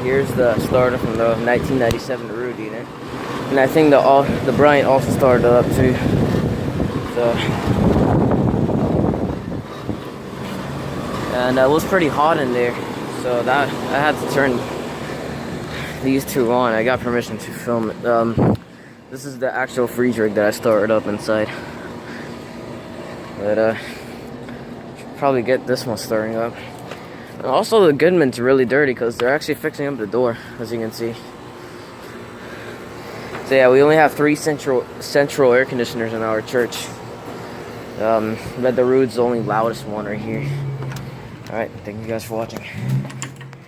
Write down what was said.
Here's the starter from the 1997 Ruud unit, and I think the Bryant also started up too. So, and it was pretty hot in there, so that I had to turn these two on. I got permission to film it. This is the actual freeze rig that I started up inside, but should probably get this one starting up. And also, the Goodman's really dirty because they're actually fixing up the door, as you can see. So yeah, we only have 3 central air conditioners in our church. But the Ruud's the only loudest one right here. Alright, thank you guys for watching.